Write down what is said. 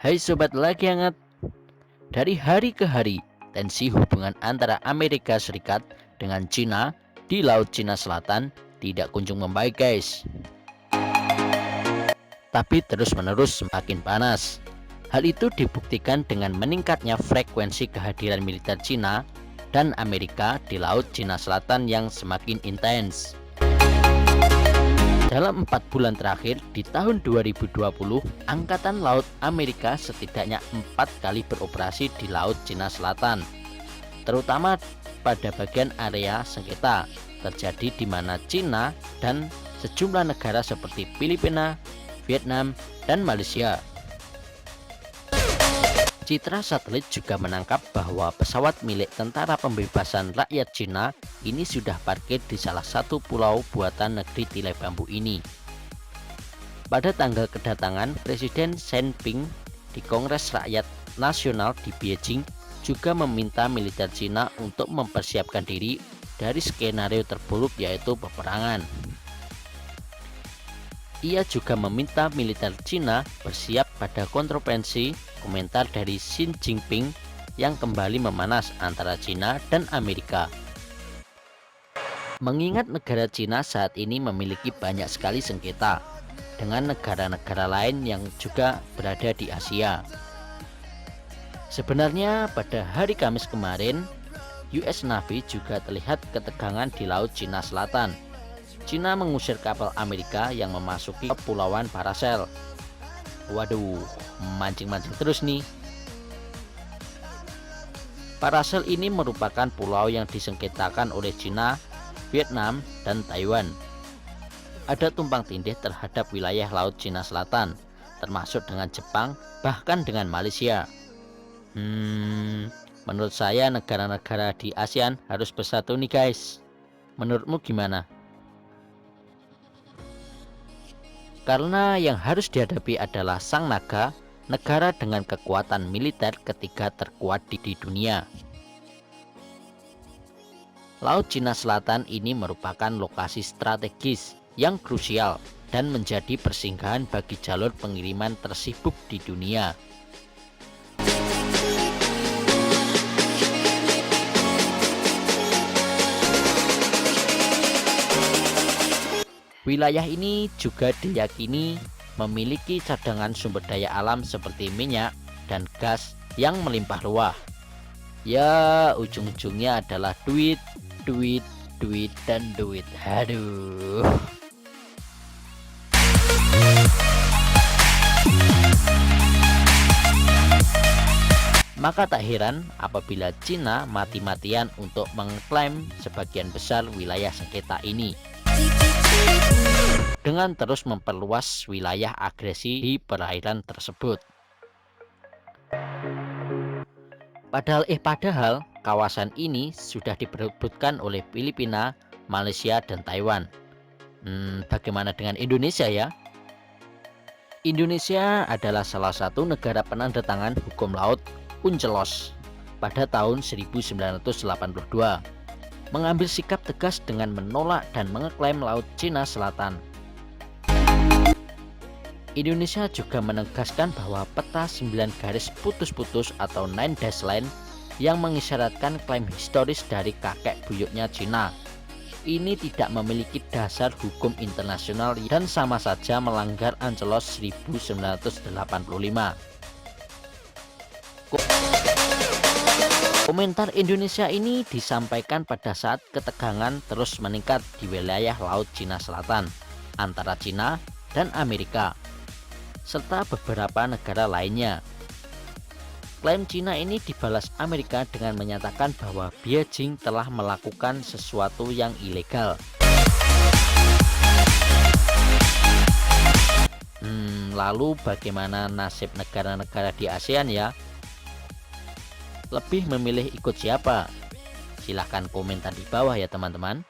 Hai sobat lagi hangat, dari hari ke hari tensi hubungan antara Amerika Serikat dengan Cina di Laut Cina Selatan tidak kunjung membaik guys, tapi terus-menerus semakin panas. Hal itu dibuktikan dengan meningkatnya frekuensi kehadiran militer Cina dan Amerika di Laut Cina Selatan yang semakin intens. Dalam 4 bulan terakhir di tahun 2020, Angkatan Laut Amerika setidaknya 4 kali beroperasi di Laut Cina Selatan, terutama pada bagian area sengketa terjadi di mana Cina dan sejumlah negara seperti Filipina, Vietnam, dan Malaysia. Citra satelit juga menangkap bahwa pesawat milik Tentara Pembebasan Rakyat Cina ini sudah parkir di salah satu pulau buatan negeri tirai bambu ini. Pada tanggal kedatangan Presiden Xi Jinping di Kongres Rakyat Nasional di Beijing juga meminta militer Cina untuk mempersiapkan diri dari skenario terburuk yaitu peperangan. Ia juga meminta militer Cina bersiap pada kontroversi komentar dari Xi Jinping yang kembali memanas antara Cina dan Amerika. Mengingat negara Cina saat ini memiliki banyak sekali sengketa dengan negara-negara lain yang juga berada di Asia. Sebenarnya pada hari Kamis kemarin, US Navy juga terlihat ketegangan di Laut Cina Selatan. Cina mengusir kapal Amerika yang memasuki Kepulauan Paracel. Waduh, mancing-mancing terus nih. Paracel ini merupakan pulau yang disengketakan oleh Cina, Vietnam, dan Taiwan. Ada tumpang tindih terhadap wilayah Laut Cina Selatan, termasuk dengan Jepang, bahkan dengan Malaysia. Menurut saya negara-negara di ASEAN harus bersatu nih guys. Menurutmu gimana? Karena yang harus dihadapi adalah Sang Naga, negara dengan kekuatan militer ketiga terkuat di dunia. Laut Cina Selatan ini merupakan lokasi strategis yang krusial dan menjadi persinggahan bagi jalur pengiriman tersibuk di dunia. Wilayah ini juga diyakini memiliki cadangan sumber daya alam seperti minyak dan gas yang melimpah ruah. Ya, ujung-ujungnya adalah duit, duit, duit, dan duit. Aduh. Maka tak heran apabila Cina mati-matian untuk mengklaim sebagian besar wilayah sengketa ini, dengan terus memperluas wilayah agresi di perairan tersebut. Padahal kawasan ini sudah diperebutkan oleh Filipina, Malaysia, dan Taiwan. Bagaimana dengan Indonesia ya? Indonesia adalah salah satu negara penandatangan hukum laut UNCLOS pada tahun 1982, mengambil sikap tegas dengan menolak dan mengeklaim Laut Cina Selatan. Indonesia juga menegaskan bahwa peta 9 garis putus-putus atau 9 dash line yang mengisyaratkan klaim historis dari kakek buyutnya Cina ini tidak memiliki dasar hukum internasional dan sama saja melanggar UNCLOS 1985. Komentar Indonesia ini disampaikan pada saat ketegangan terus meningkat di wilayah Laut Cina Selatan antara Cina dan Amerika, serta beberapa negara lainnya. Klaim Cina ini dibalas Amerika dengan menyatakan bahwa Beijing telah melakukan sesuatu yang ilegal. Lalu bagaimana nasib negara-negara di ASEAN ya? Lebih memilih ikut siapa? Silahkan komentar di bawah ya teman-teman.